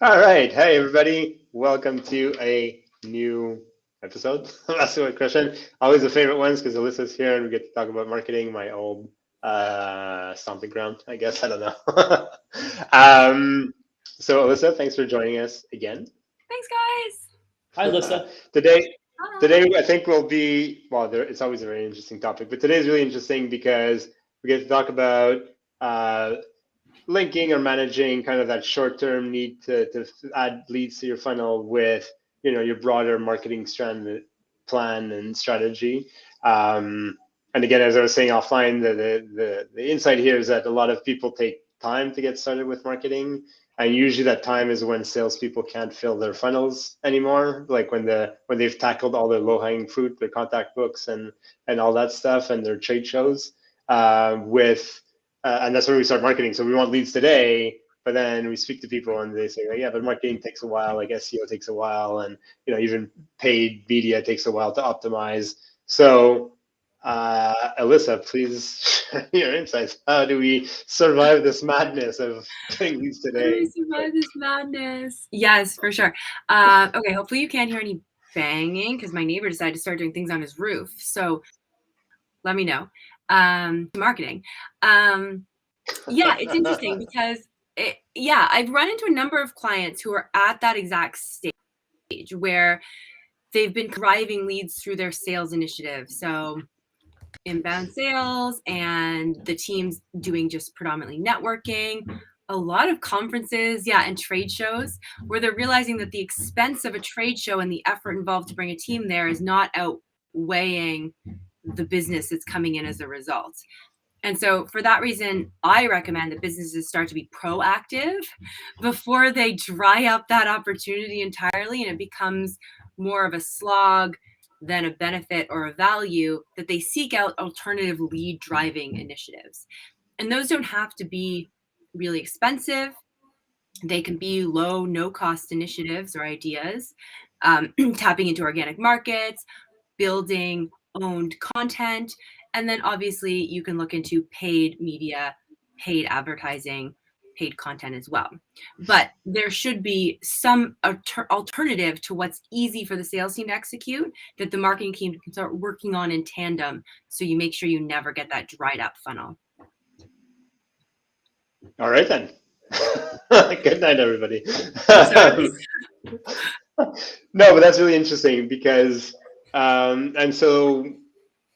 All right. Hey, everybody. Welcome to a new episode of Ask a Question. Always the favorite ones because Alyssa's here and we get to talk about marketing, my old stomping ground, I guess. I don't know. So, Alyssa, thanks for joining us again. Thanks, guys. Hi, Alyssa. Today, Hi. today I think will be, well, it's always a very interesting topic, but today is really interesting because we get to talk about uh, linking or managing kind of that short-term need to add leads to your funnel with your broader marketing strand plan and strategy. And again, as I was saying offline, the insight here is that a lot of people take time to get started with marketing, and usually that time is when salespeople can't fill their funnels anymore, like when they've tackled all their low-hanging fruit, their contact books and all that stuff, and their trade shows with and that's when we start marketing. So we want leads today, but then we speak to people and they say, oh, yeah, but marketing takes a while, like SEO takes a while, and even paid media takes a while to optimize. So, Alyssa, please share your insights. How do we survive this madness of getting leads How do we today? survive this madness? Yes, for sure. Okay, hopefully you can't hear any banging because my neighbor decided to start doing things on his roof. So let me know. Marketing. Yeah, it's interesting because I've run into a number of clients who are at that exact stage where they've been driving leads through their sales initiative. So inbound sales and the team's doing just predominantly networking, a lot of conferences, and trade shows where they're realizing that the expense of a trade show and the effort involved to bring a team there is not outweighing the business that's coming in as a result. And so for that reason, I recommend that businesses start to be proactive before they dry up that opportunity entirely and it becomes more of a slog than a benefit or a value, that they seek out alternative lead driving initiatives. And those don't have to be really expensive. They can be low, no cost initiatives or ideas, tapping into organic markets, building owned content. And then obviously you can look into paid media, paid advertising, paid content as well. But there should be some alternative to what's easy for the sales team to execute that the marketing team can start working on in tandem. So you make sure you never get that dried up funnel. All right, then. Good night, everybody. Sorry. No, but that's really interesting because, and so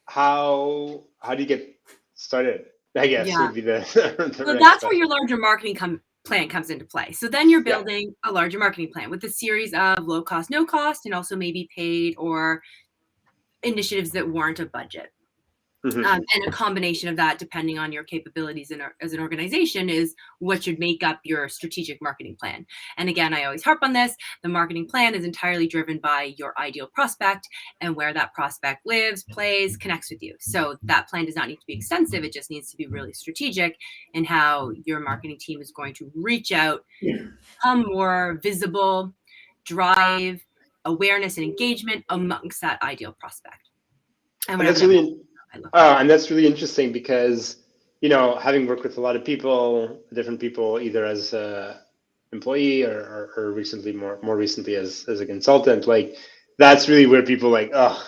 how do you get started? I guess Yeah. would be the the So next that's where your question. larger marketing plan comes into play. So then you're Yeah. building a larger marketing plan with a series of low cost, no cost, and also maybe paid or initiatives that warrant a budget. Hmm. And a combination of that, depending on your capabilities as an organization, is what should make up your strategic marketing plan. And again, I always harp on this. The marketing plan is entirely driven by your ideal prospect and where that prospect lives, plays, connects with you. So that plan does not need to be extensive. It just needs to be really strategic in how your marketing team is going to reach out, become more visible, drive awareness and engagement amongst that ideal prospect. And And whatever that's that really might look like. and that's really interesting because having worked with a lot of people, different people, either as a employee or recently more recently as a consultant, like that's really where people like, oh,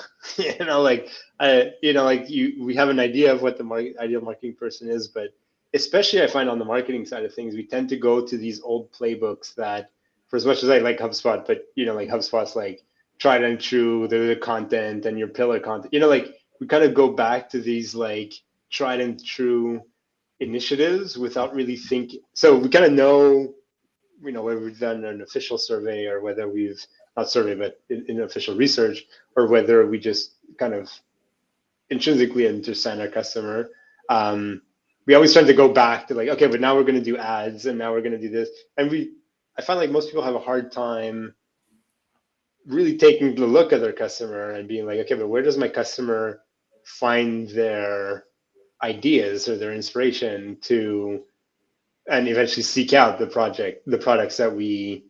like like we have an idea of what the ideal marketing person is, but especially I find on the marketing side of things, we tend to go to these old playbooks that, for as much as I like HubSpot, but like HubSpot's like tried and true, the content and your pillar content, like we kind of go back to these like tried and true initiatives without really thinking. So we kind of know, whether we've done an official survey or whether we've not survey, but in official research, or whether we just kind of intrinsically understand our customer. We always tend to go back to like, okay, but now we're going to do ads and now we're going to do this. And I find like most people have a hard time really taking the look at their customer and being like, okay, but where does my customer find their ideas or their inspiration to, and eventually seek out the products that we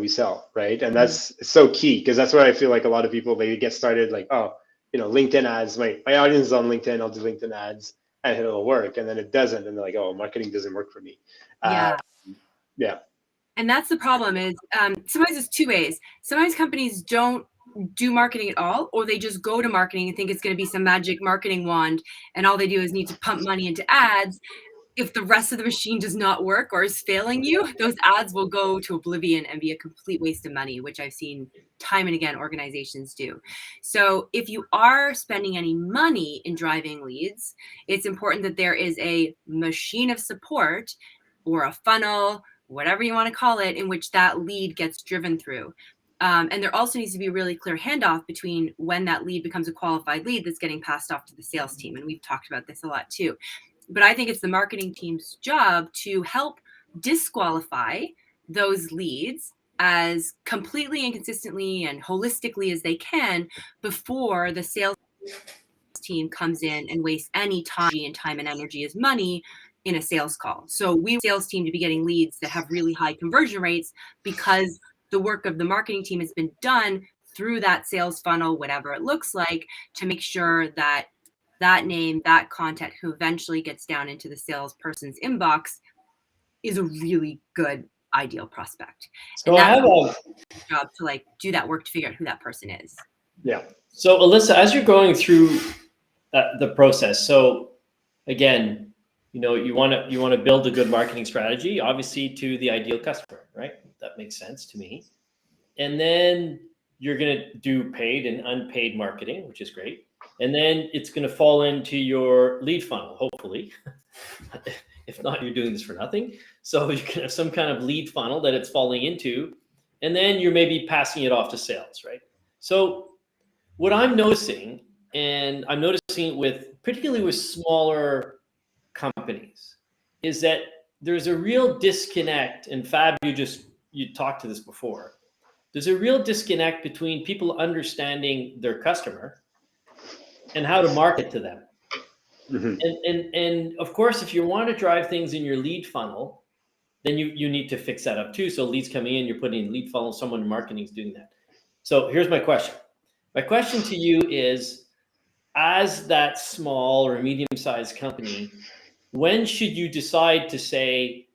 sell, right? And that's so key because that's where I feel like a lot of people, they get started like, oh, LinkedIn ads, my audience is on LinkedIn, I'll do LinkedIn ads and it'll work, and then it doesn't, and they're like, oh, marketing doesn't work for me. uh, Yeah. yeah. And that's the problem is sometimes it's two ways. Sometimes companies don't do marketing at all, or they just go to marketing and think it's going to be some magic marketing wand, and all they do is need to pump money into ads. If the rest of the machine does not work or is failing you, those ads will go to oblivion and be a complete waste of money, which I've seen time and again organizations do. So if you are spending any money in driving leads, it's important that there is a machine of support or a funnel, whatever you want to call it, in which that lead gets driven through. And there also needs to be a really clear handoff between when that lead becomes a qualified lead that's getting passed off to the sales team. And we've talked about this a lot too. But I think it's the marketing team's job to help disqualify those leads as completely and consistently and holistically as they can before the sales team comes in and wastes any time and energy as money in a sales call. So we want the sales team to be getting leads that have really high conversion rates because the work of the marketing team has been done through that sales funnel, whatever it looks like, to make sure that that name, that contact who eventually gets down into the salesperson's inbox is a really good ideal prospect. So and I have a job to like do that work to figure out who that person is. Yeah. So Alyssa, as you're going through the process, so again, you want to build a good marketing strategy, obviously to the ideal customer, right? That makes sense to me. And then you're going to do paid and unpaid marketing, which is great. And then it's going to fall into your lead funnel, hopefully. If not, you're doing this for nothing. So you can have some kind of lead funnel that it's falling into, and then you're maybe passing it off to sales, right? So what I'm noticing, and I'm noticing particularly with smaller companies, is that there's a real disconnect. And Fab, you talked to this before. There's a real disconnect between people understanding their customer and how to market to them. Mm-hmm. And of course, if you want to drive things in your lead funnel, then you need to fix that up too. So leads coming in, you're putting in lead funnel, someone in marketing is doing that. So here's my question. My question to you is, as that small or medium-sized company, when should you decide to say,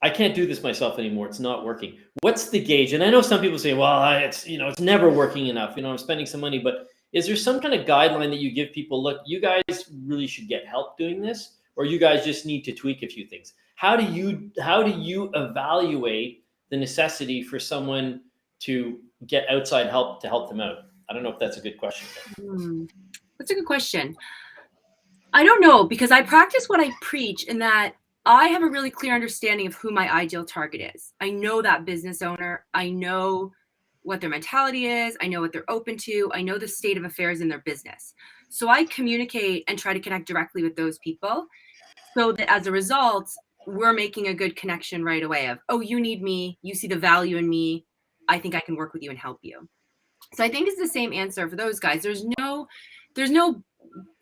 I can't do this myself anymore, it's not working? What's the gauge? And I know some people say, well, it's never working enough. I'm spending some money, but is there some kind of guideline that you give people? Look, you guys really should get help doing this, or you guys just need to tweak a few things. How do you evaluate the necessity for someone to get outside help to help them out? I don't know if that's a good question. That's a good question. I don't know, because I practice what I preach in that I have a really clear understanding of who my ideal target is. I know that business owner. I know what their mentality is. I know what they're open to. I know the state of affairs in their business. So I communicate and try to connect directly with those people so that as a result, we're making a good connection right away of, oh, you need me. You see the value in me. I think I can work with you and help you. So I think it's the same answer for those guys. There's no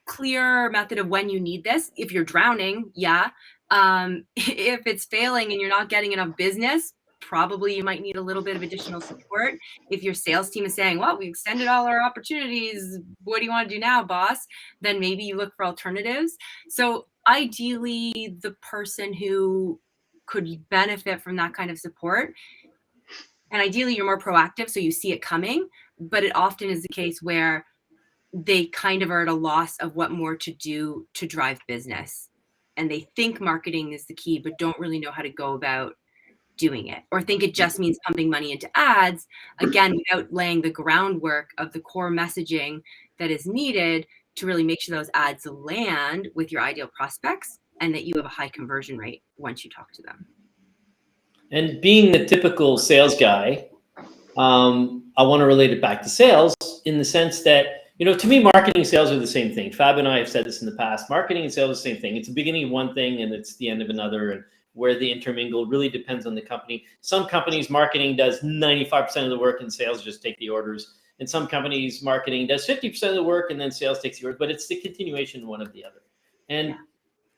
clear method of when you need this. If you're drowning, yeah. If it's failing and you're not getting enough business, probably you might need a little bit of additional support. If your sales team is saying, well, we extended all our opportunities, what do you want to do now, boss? Then maybe you look for alternatives. So ideally, the person who could benefit from that kind of support, and ideally you're more proactive so you see it coming, but it often is the case where they kind of are at a loss of what more to do to drive business. And they think marketing is the key, but don't really know how to go about doing it, or think it just means pumping money into ads, again, without laying the groundwork of the core messaging that is needed to really make sure those ads land with your ideal prospects and that you have a high conversion rate once you talk to them. And being the typical sales guy, I want to relate it back to sales in the sense that, to me, marketing and sales are the same thing. Fab and I have said this in the past. Marketing and sales are the same thing. It's the beginning of one thing and it's the end of another. And where they intermingle really depends on the company. Some companies, marketing does 95% of the work and sales just take the orders. And some companies, marketing does 50% of the work and then sales takes the orders. But it's the continuation one of the other. And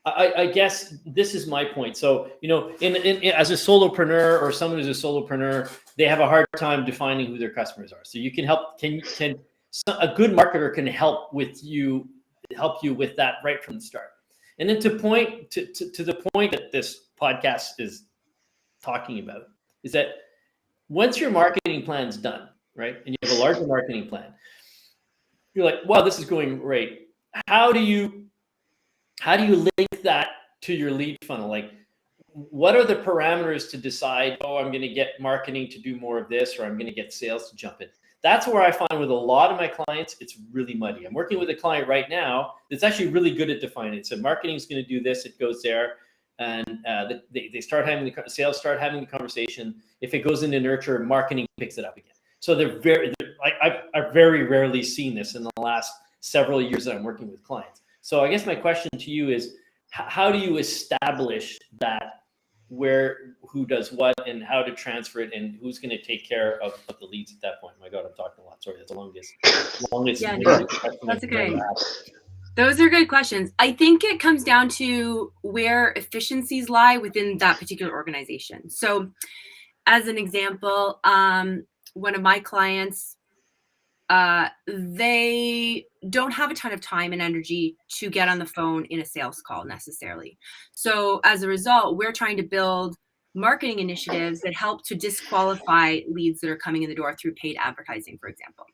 I guess this is my point. So, as a solopreneur or someone who's a solopreneur, they have a hard time defining who their customers are. So you can help. A good marketer can help you with that right from the start. And then to the point that this podcast is talking about is that once your marketing plan's done, right, and you have a larger marketing plan, you're like, wow, this is going great. How do you link that to your lead funnel? Like, what are the parameters to decide, oh, I'm going to get marketing to do more of this, or I'm going to get sales to jump in? That's where I find with a lot of my clients, it's really muddy. I'm working with a client right now that's actually really good at defining it. So marketing is going to do this, it goes there. And they start having the sales, start having the conversation. If it goes into nurture, marketing picks it up again. So I've very rarely seen this in the last several years that I'm working with clients. So I guess my question to you is, how do you establish that, who does what, and how to transfer it, and who's going to take care of the leads at that point? My God, I'm talking a lot. Sorry, that's the longest. Yeah, no, that's okay. Those are good questions. I think it comes down to where efficiencies lie within that particular organization. So as an example, one of my clients, they don't have a ton of time and energy to get on the phone in a sales call necessarily. So as a result, we're trying to build marketing initiatives that help to disqualify leads that are coming in the door through paid advertising, for example.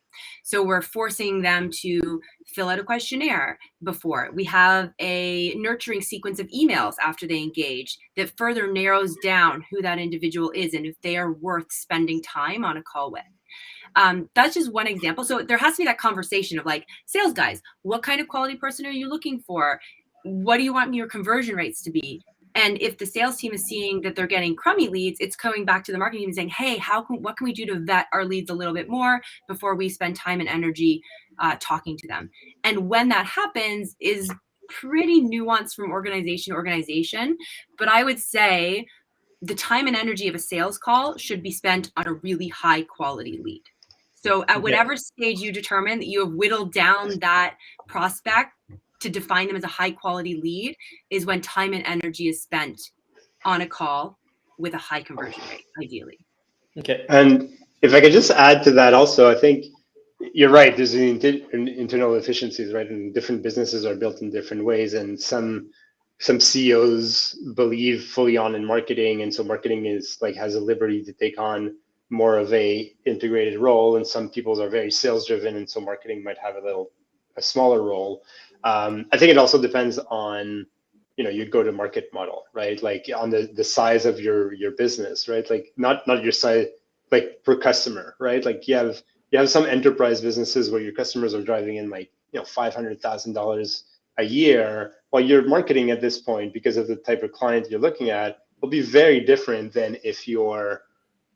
So we're forcing them to fill out a questionnaire before. We have a nurturing sequence of emails after they engage that further narrows down who that individual is and if they are worth spending time on a call with. That's just one example. So there has to be that conversation of like, sales guys, what kind of quality person are you looking for? What do you want your conversion rates to be? And if the sales team is seeing that they're getting crummy leads, it's going back to the marketing team and saying, hey, what can we do to vet our leads a little bit more before we spend time and energy talking to them? And when that happens is pretty nuanced from organization to organization. But I would say the time and energy of a sales call should be spent on a really high quality lead. So at whatever stage you determine that you have whittled down that prospect to define them as a high quality lead is when time and energy is spent on a call with a high conversion rate, ideally. Okay. And if I could just add to that also, I think you're right. There's internal efficiencies, right? And different businesses are built in different ways. And some CEOs believe fully on in marketing. And so marketing is like, has a liberty to take on more of a integrated role. And some people are very sales driven. And so marketing might have a smaller role. I think it also depends on, your go-to-market model, right? Like on the size of your business, right? Like not your size, like per customer, right? Like you have some enterprise businesses where your customers are driving in like, $500,000 a year, while your marketing at this point, because of the type of client you're looking at, will be very different than if you're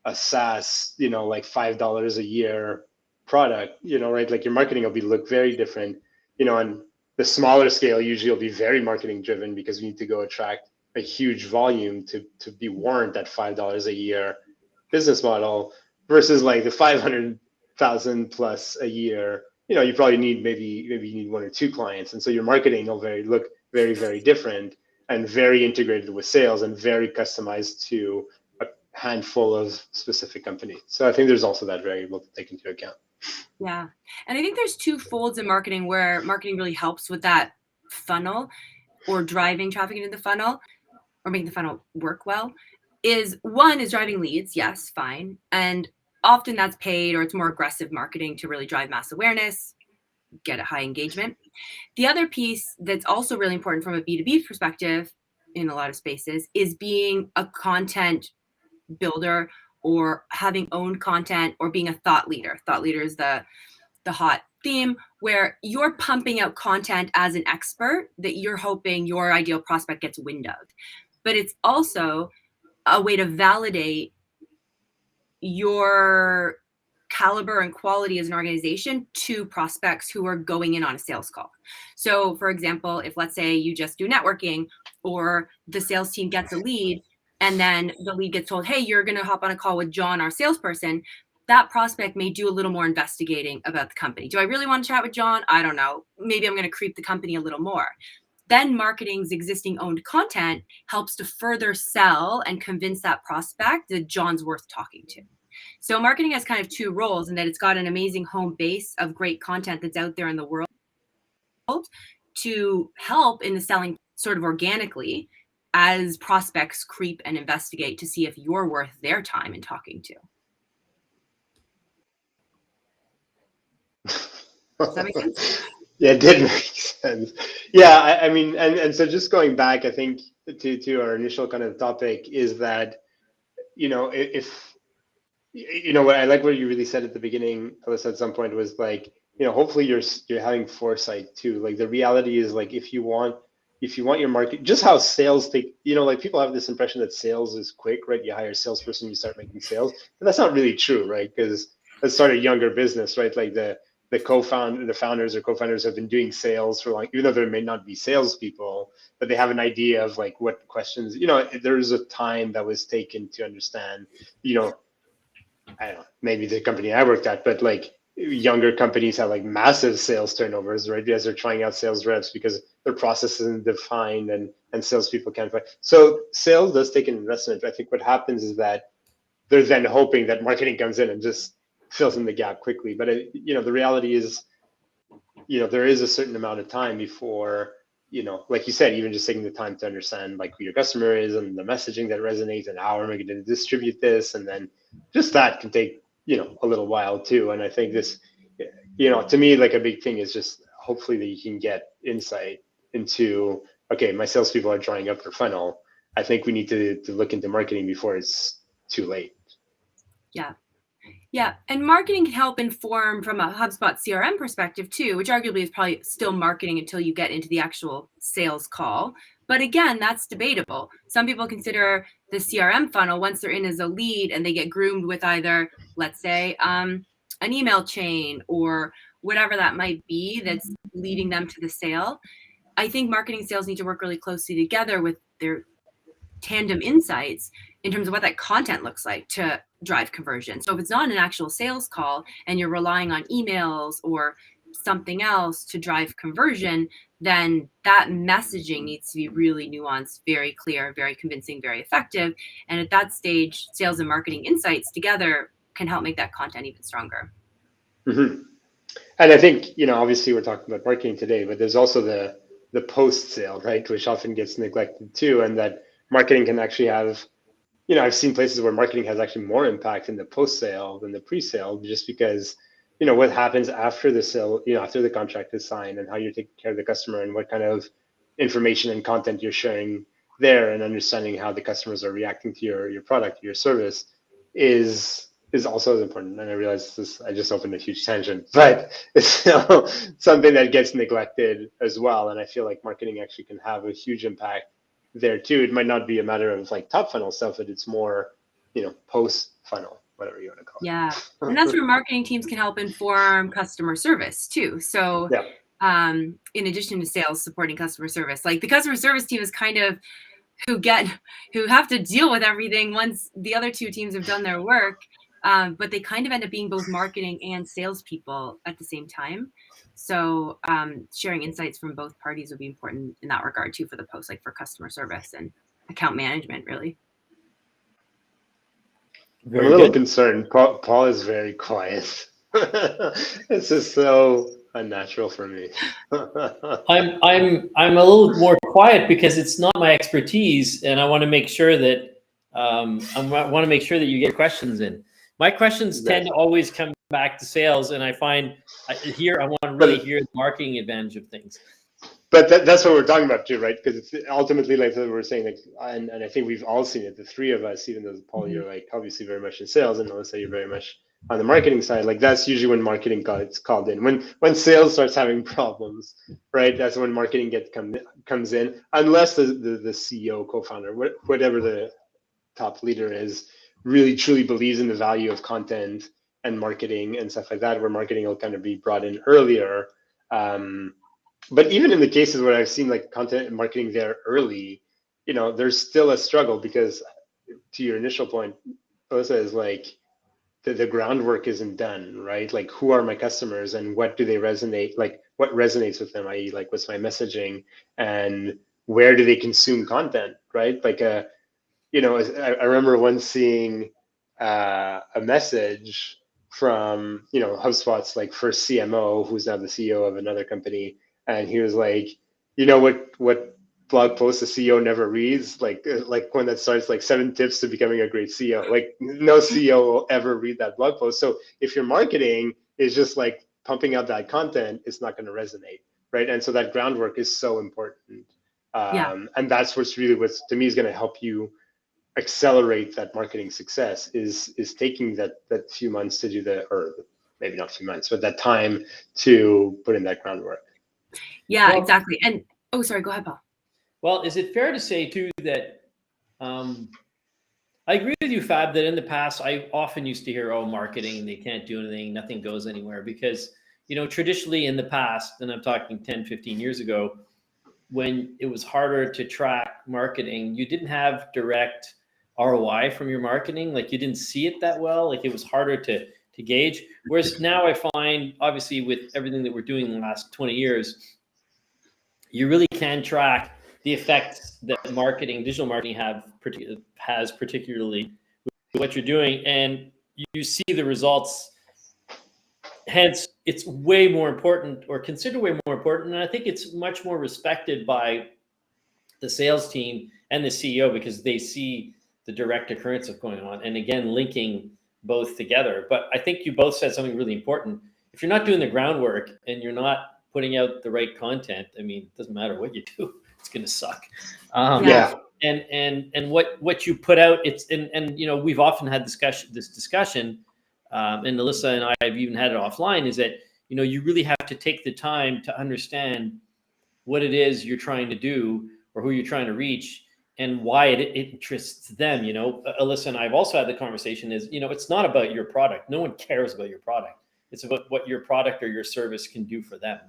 a SaaS, like $5 a year product, right? Like your marketing will look very different, and the smaller scale usually will be very marketing driven because we need to go attract a huge volume to be warrant that $5 a year business model versus like the 500,000 plus a year. You probably need maybe you need one or two clients, and so your marketing will look very, very different and very integrated with sales and very customized to a handful of specific companies. So I think there's also that variable to take into account. Yeah. And I think there's two folds in marketing where marketing really helps with that funnel or driving traffic into the funnel or making the funnel work well. One is driving leads. Yes, fine. And often that's paid or it's more aggressive marketing to really drive mass awareness, get a high engagement. The other piece that's also really important from a B2B perspective in a lot of spaces is being a content builder or having owned content or being a thought leader. Thought leader is the hot theme where you're pumping out content as an expert that you're hoping your ideal prospect gets wind of. But it's also a way to validate your caliber and quality as an organization to prospects who are going in on a sales call. So for example, if let's say you just do networking or the sales team gets a lead and then the lead gets told, hey, you're going to hop on a call with John, our salesperson, that prospect may do a little more investigating about the company. Do I really want to chat with John? I don't know. Maybe I'm going to creep the company a little more. Then marketing's existing owned content helps to further sell and convince that prospect that John's worth talking to. So marketing has kind of two roles in that it's got an amazing home base of great content that's out there in the world to help in the selling sort of organically. as prospects creep and investigate to see if you're worth their time in talking to. Does that make sense? Yeah, it did make sense. Yeah, I mean, and so just going back, I think to our initial kind of topic is that, if what I like what you really said at the beginning, Alyssa, at some point was like, hopefully you're having foresight too. Like the reality is like if you want your market, just how sales take, like people have this impression that sales is quick, right? You hire a salesperson, you start making sales, but that's not really true, right? Because let's start a younger business, right? Like the founders or co-founders have been doing sales for like, even though they may not be salespeople, but they have an idea of like what questions, there's a time that was taken to understand, I don't know, maybe the company I worked at, but like younger companies have like massive sales turnovers, right? Because they're trying out sales reps because their process isn't defined and salespeople can't find. So sales does take an investment. I think what happens is that they're then hoping that marketing comes in and just fills in the gap quickly. But the reality is, there is a certain amount of time before, like you said, even just taking the time to understand like who your customer is and the messaging that resonates and how am I going to distribute this, and then just that can take a little while too. And I think this, to me, like a big thing is just hopefully that you can get insight into, okay, my salespeople are drawing up their funnel. I think we need to look into marketing before it's too late. Yeah. Yeah, and marketing can help inform from a HubSpot CRM perspective too, which arguably is probably still marketing until you get into the actual sales call. But again, that's debatable. Some people consider the CRM funnel, once they're in as a lead and they get groomed with either, let's say, an email chain or whatever that might be that's leading them to the sale. I think marketing and sales need to work really closely together with their tandem insights in terms of what that content looks like to drive conversion. So if it's not an actual sales call and you're relying on emails or something else to drive conversion, then that messaging needs to be really nuanced, very clear, very convincing, very effective. And at that stage, sales and marketing insights together can help make that content even stronger. Mm-hmm. And I think, obviously we're talking about marketing today, but there's also the post sale, right? Which often gets neglected too. And that marketing can actually have, I've seen places where marketing has actually more impact in the post sale than the pre-sale, just because, what happens after the sale, after the contract is signed and how you're taking care of the customer and what kind of information and content you're sharing there and understanding how the customers are reacting to your product, your service is also as important. And I realize I just opened a huge tangent, but it's still something that gets neglected as well. And I feel like marketing actually can have a huge impact there too. It might not be a matter of like top funnel stuff, but it's more, post funnel, whatever you want to call it. Yeah. And that's where marketing teams can help inform customer service too. So yeah. In addition to sales, supporting customer service, like the customer service team is kind of who have to deal with everything once the other two teams have done their work. But they kind of end up being both marketing and salespeople at the same time. So sharing insights from both parties would be important in that regard too for the post, like for customer service and account management, really. I'm a little concerned. Paul is very quiet. This is so unnatural for me. I'm a little more quiet because it's not my expertise, and I want to make sure that you get questions in. My questions tend to always come back to sales, and I find I want to really hear the marketing advantage of things. But that's what we're talking about too, right? Because it's ultimately like we're saying, like, and I think we've all seen it. The three of us, even though Paul, you're like obviously very much in sales, and Alyssa, you're very much on the marketing side. Like that's usually when marketing gets called in. When sales starts having problems, right? That's when marketing comes in, unless the CEO, co-founder, whatever the top leader is, really truly believes in the value of content and marketing and stuff like that, where marketing will kind of be brought in earlier. But even in the cases where I've seen like content and marketing there early, there's still a struggle because, to your initial point, Alyssa, is like the groundwork isn't done, right? Like who are my customers and what do they resonate? Like what resonates with them, i.e. like what's my messaging and where do they consume content, right? Like I remember once seeing a message from, HubSpot's like first CMO, who's now the CEO of another company. And he was like, what blog post a CEO never reads, like one that starts like 7 tips to becoming a great CEO. Like no CEO will ever read that blog post. So if your marketing is just like pumping out that content, it's not going to resonate, right? And so that groundwork is so important. And that's what's really what's to me is going to help you accelerate that marketing success is taking that few months to do or maybe not few months, but that time to put in that groundwork. Yeah, Well, exactly. And oh, sorry, go ahead, Paul. Well, is it fair to say too that I agree with you, Fab, that in the past I often used to hear, "Oh, marketing, they can't do anything, nothing goes anywhere," because traditionally in the past, and I'm talking 10, 15 years ago, when it was harder to track marketing, you didn't have direct ROI from your marketing. Like you didn't see it that well. Like it was harder to gauge. Whereas now I find, obviously, with everything that we're doing in the last 20 years, you really can track the effects that digital marketing has particularly with what you're doing, and you see the results. Hence, it's way more important, or considered way more important, and I think it's much more respected by the sales team and the CEO because they see the direct occurrence of going on, and again, linking both together. But I think you both said something really important. If you're not doing the groundwork and you're not putting out the right content, I mean, it doesn't matter what you do, it's going to suck. Yeah. And what you put out, it's and we've often had this discussion, and Alyssa and I have even had it offline, is that you really have to take the time to understand what it is you're trying to do or who you're trying to reach and why it interests them. Alyssa and I have also had the conversation is, it's not about your product. No one cares about your product. It's about what your product or your service can do for them.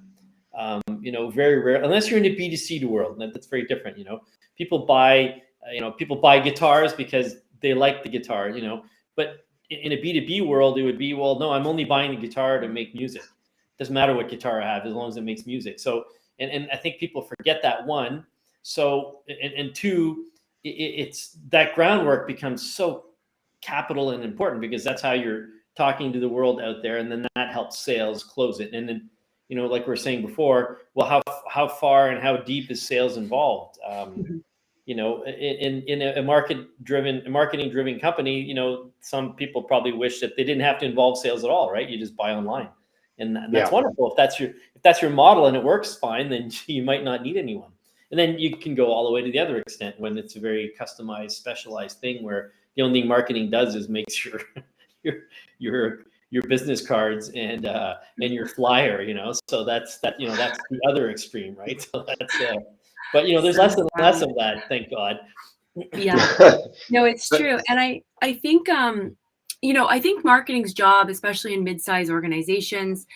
Very rare, unless you're in the B2C world, and that's very different. People buy guitars because they like the guitar, but in a B2B world, it would be, well, no, I'm only buying the guitar to make music. It doesn't matter what guitar I have as long as it makes music. So, and I think people forget that, one. So, and two, it's that groundwork becomes so capital and important because that's how you're talking to the world out there. And then that helps sales close it. And then, like we were saying before, well, how far and how deep is sales involved? In a marketing driven company, some people probably wish that they didn't have to involve sales at all, right? You just buy online, and that's wonderful. If that's your model and it works fine, then you might not need anyone. And then you can go all the way to the other extent when it's a very customized, specialized thing where the only thing marketing does is makes your business cards and your flyer, So that's the other extreme, right? So that's but there's less and less of that, thank God. Yeah. No, it's true. And I think I think marketing's job, especially in mid-sized organizations,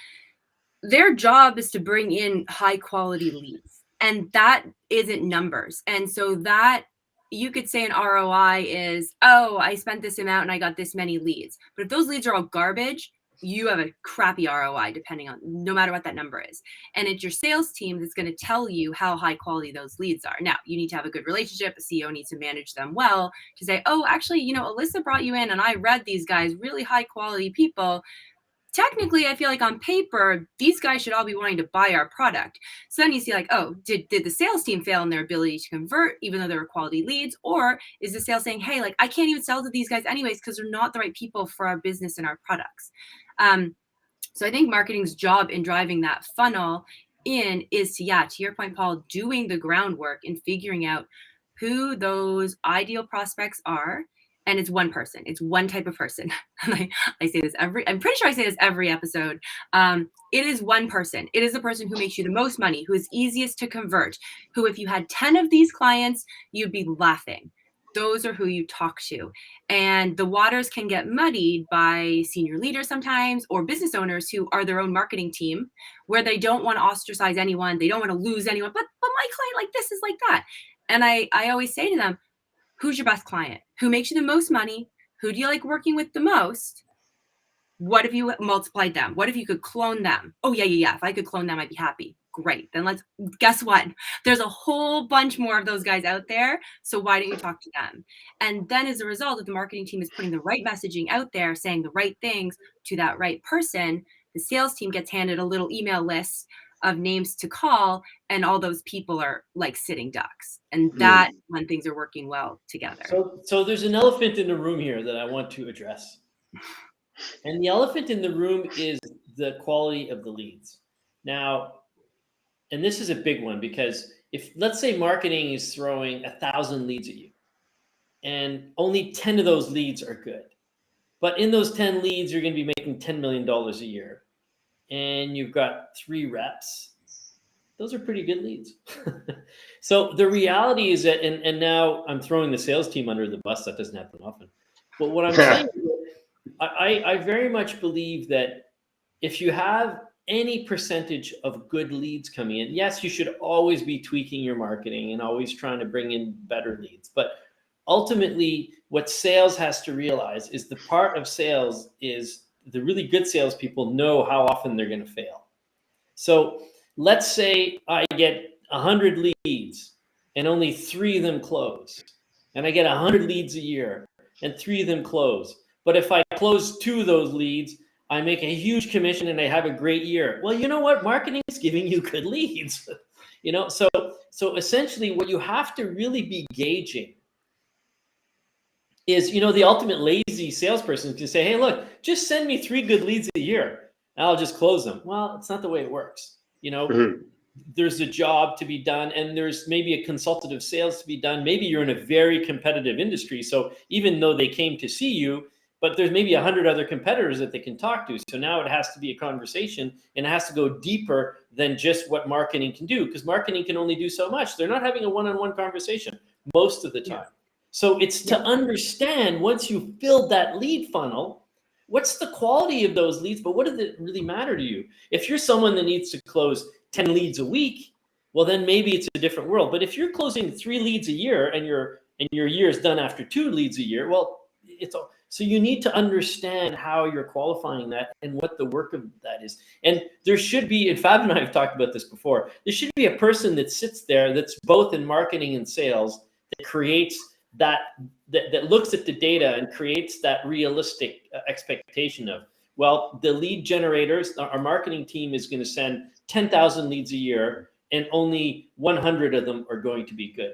their job is to bring in high quality leads. And that isn't numbers. And so that you could say an ROI is, oh, I spent this amount and I got this many leads. But if those leads are all garbage, you have a crappy ROI, depending on no matter what that number is. And it's your sales team that's going to tell you how high quality those leads are. Now, you need to have a good relationship. A CEO needs to manage them well to say, oh, actually, Alyssa brought you in and I read these guys, really high quality people. Technically, I feel like on paper, these guys should all be wanting to buy our product. So then you see like, oh, did the sales team fail in their ability to convert, even though they were quality leads? Or is the sales saying, hey, like I can't even sell to these guys anyways because they're not the right people for our business and our products? So I think marketing's job in driving that funnel in is to your point, Paul, doing the groundwork and figuring out who those ideal prospects are. And it's one person. It's one type of person. And I say this I'm pretty sure I say this every episode. It is one person. It is the person who makes you the most money, who is easiest to convert, who if you had 10 of these clients, you'd be laughing. Those are who you talk to. And the waters can get muddied by senior leaders sometimes or business owners who are their own marketing team where they don't want to ostracize anyone. They don't want to lose anyone. But my client like this is like that. And I always say to them, who's your best client? Who makes you the most money? Who do you like working with the most? What if you multiplied them? What if you could clone them? Oh, yeah. If I could clone them, I'd be happy. Great. Then guess what? There's a whole bunch more of those guys out there. So why don't you talk to them? And then as a result, if the marketing team is putting the right messaging out there, saying the right things to that right person, the sales team gets handed a little email list of names to call, and all those people are like sitting ducks. And that when things are working well together. So there's an elephant in the room here that I want to address. And the elephant in the room is the quality of the leads. Now, and this is a big one, because if, let's say, marketing is throwing 1,000 leads at you and only 10 of those leads are good, but in those 10 leads, you're going to be making $10 million a year, and you've got 3 reps, those are pretty good leads. So the reality is that, and now I'm throwing the sales team under the bus, that doesn't happen often. But what I'm saying is, I very much believe that if you have any percentage of good leads coming in, yes, you should always be tweaking your marketing and always trying to bring in better leads. But ultimately, what sales has to realize is the part of sales is the really good salespeople know how often they're going to fail. So let's say I get 100 leads and only 3 of them close. And I get 100 leads a year and 3 of them close. But if I close 2 of those leads, I make a huge commission and I have a great year. Well, you know what? Marketing is giving you good leads. So essentially what you have to really be gauging is, the ultimate lazy salesperson can say, hey, look, just send me 3 good leads a year and I'll just close them. Well, it's not the way it works. There's a job to be done, and there's maybe a consultative sales to be done. Maybe you're in a very competitive industry. So even though they came to see you, but there's maybe 100 other competitors that they can talk to. So now it has to be a conversation, and it has to go deeper than just what marketing can do, because marketing can only do so much. They're not having a one-on-one conversation most of the time. Yeah. So it's to understand, once you build that lead funnel, what's the quality of those leads, but what does it really matter to you? If you're someone that needs to close 10 leads a week, well, then maybe it's a different world. But if you're closing 3 leads a year and your year is done after 2 leads a year, well, so you need to understand how you're qualifying that and what the work of that is. And there should be, and Fab and I have talked about this before, there should be a person that sits there that's both in marketing and sales, that creates that looks at the data and creates that realistic expectation of, well, the lead generators, our marketing team is going to send 10,000 leads a year, and only 100 of them are going to be good.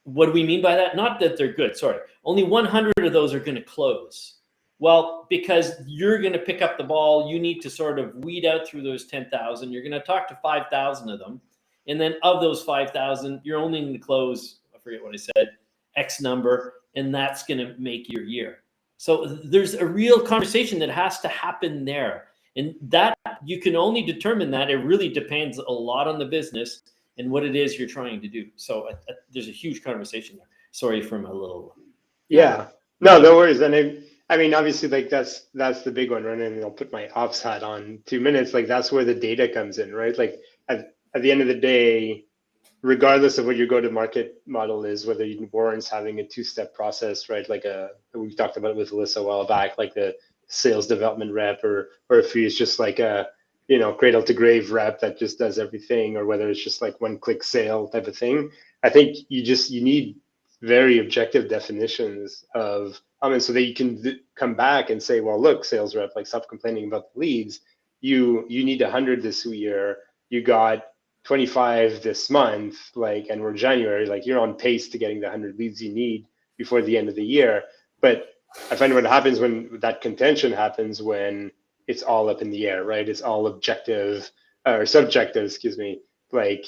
What do we mean by that? Not that they're good, sorry. Only 100 of those are going to close. Well, because you're going to pick up the ball, you need to sort of weed out through those 10,000. You're going to talk to 5,000 of them. And then of those 5,000, you're only going to close, I forget what I said, X number, and that's going to make your year. So there's a real conversation that has to happen there. And that you can only determine that. It really depends a lot on the business and what it is you're trying to do. So there's a huge conversation there. Sorry for my little. Yeah, no worries. And I mean, obviously, like that's the big one, right? And I'll put my ops hat on 2 minutes. Like that's where the data comes in, right? Like at the end of the day, regardless of what your go-to-market model is, whether it warrants having a 2-step process, right? Like we talked about it with Alyssa a while back, like the sales development rep, or if it's just like a cradle to grave rep that just does everything, or whether it's just like one-click sale type of thing. I think you need very objective definitions of, so that you can come back and say, well, look, sales rep, like stop complaining about the leads. You need 100 this year. You got 25 this month, and we're January, like you're on pace to getting the 100 leads you need before the end of the year. But I find what happens when that contention happens, when it's all up in the air, right? It's all objective or subjective, excuse me. Like,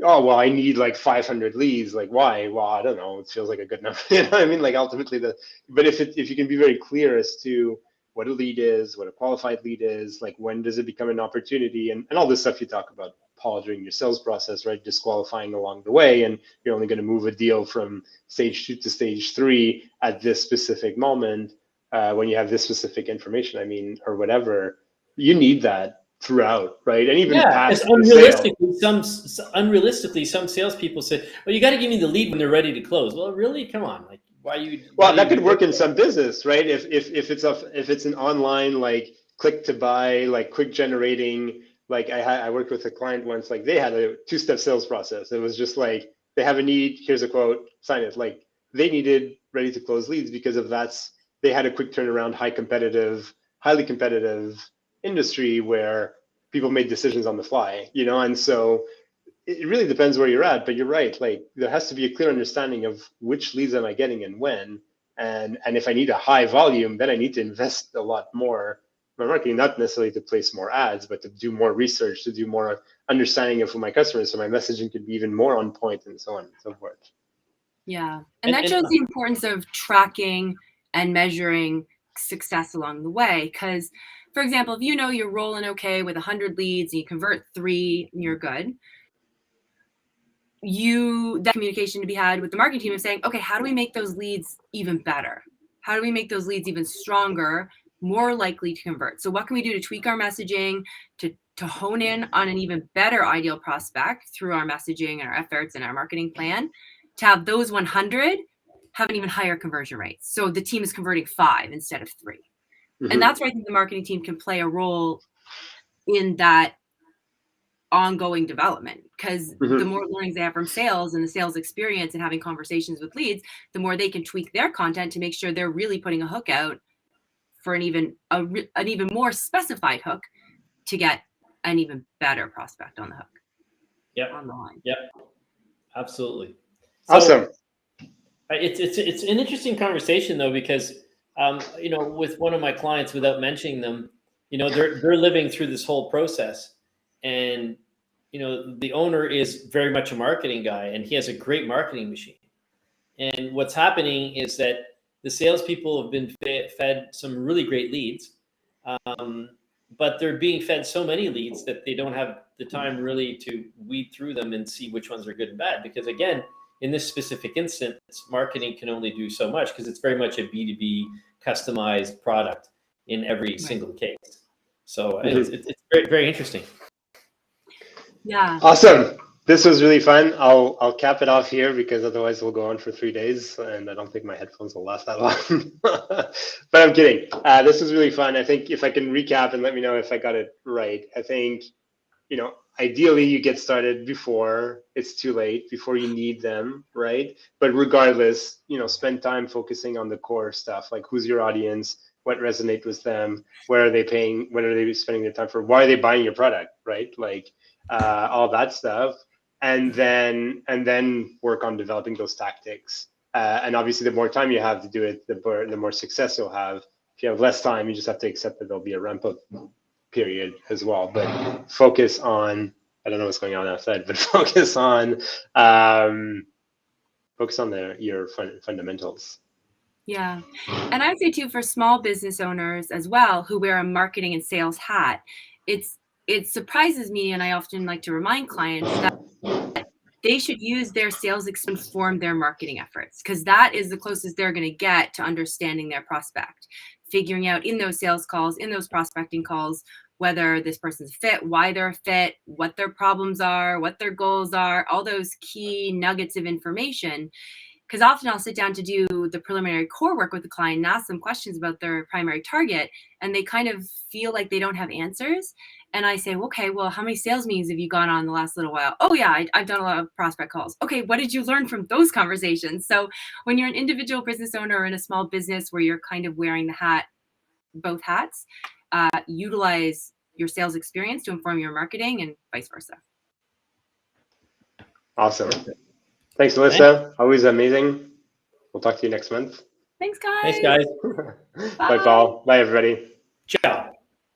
oh, well, I need like 500 leads. Like, why? Well, I don't know. It feels like a good number. You know what I mean? Like ultimately but if you can be very clear as to what a lead is, what a qualified lead is, like when does it become an opportunity, and all this stuff you talk about, Paul, during your sales process, right? Disqualifying along the way, and you're only going to move a deal from stage 2 to stage 3 at this specific moment, when you have this specific information, or whatever. You need that throughout, right? And even past the unrealistically, some salespeople say, well, you got to give me the lead when they're ready to close. Well, really? Come on. Like, why you? Well, that could work in some business, right? If it's an online, like click to buy, like quick generating, like I worked with a client once, like they had a 2-step sales process. It was just like, they have a need, here's a quote, sign it. Like they needed ready to close leads because they had a quick turnaround, highly competitive industry where people made decisions on the fly, you know, and so it really depends where you're at. But you're right, like there has to be a clear understanding of which leads am I getting and when, and if I need a high volume, then I need to invest a lot more in my marketing, not necessarily to place more ads, but to do more research, to do more understanding of who my customers, so my messaging could be even more on point, and so on and so forth. Yeah, and that shows the importance of tracking and measuring success along the way. Because, for example, if you know you're rolling okay with 100 leads and you convert 3 and you're good, that communication to be had with the marketing team of saying, okay, how do we make those leads even better? How do we make those leads even stronger, more likely to convert? So what can we do to tweak our messaging, to hone in on an even better ideal prospect through our messaging and our efforts and our marketing plan, to have those 100 have an even higher conversion rate. So the team is converting 5 instead of 3. Mm-hmm. And that's where I think the marketing team can play a role in that ongoing development, because the more learnings they have from sales and the sales experience and having conversations with leads, the more they can tweak their content to make sure they're really putting a hook out for an even more specified hook to get an even better prospect on the hook. Yep. On the line. Yep. Absolutely. So, awesome. It's an interesting conversation though, because you know, with one of my clients, without mentioning them, you know, they're living through this whole process, and you know, the owner is very much a marketing guy, and he has a great marketing machine. And what's happening is that the salespeople have been fed some really great leads, but they're being fed so many leads that they don't have the time really to weed through them and see which ones are good and bad. Because again, in this specific instance, marketing can only do so much because it's very much a B2B customized product in every single case. So it's very, very interesting. Yeah. Awesome. This was really fun. I'll cap it off here because otherwise we'll go on for 3 days, and I don't think my headphones will last that long. But I'm kidding. This was really fun. I think if I can recap and let me know if I got it right, I think, you know, ideally you get started before it's too late, before you need them, right? But regardless, you know, spend time focusing on the core stuff, like who's your audience, what resonates with them, where are they paying, what are they spending their time for, why are they buying your product, right? Like all that stuff. And then work on developing those tactics. And obviously, the more time you have to do it, the more success you'll have. If you have less time, you just have to accept that there'll be a ramp up period as well. But focus on, I don't know what's going on outside, but focus on your fundamentals. Yeah. And I'd say too, for small business owners as well, who wear a marketing and sales hat, it surprises me, and I often like to remind clients that they should use their sales experience to inform their marketing efforts, because that is the closest they're going to get to understanding their prospect, figuring out in those sales calls, in those prospecting calls, whether this person's fit, why they're fit, what their problems are, what their goals are, all those key nuggets of information. Because often I'll sit down to do the preliminary core work with the client and ask them questions about their primary target, and they kind of feel like they don't have answers. And I say, okay, well, how many sales meetings have you gone on the last little while? Oh yeah, I've done a lot of prospect calls. Okay, what did you learn from those conversations? So when you're an individual business owner or in a small business where you're kind of wearing the hat, both hats, utilize your sales experience to inform your marketing and vice versa. Awesome. Thanks, Alyssa. Always amazing. We'll talk to you next month. Thanks, guys. Thanks, guys. Bye, Paul. Bye, everybody. Ciao.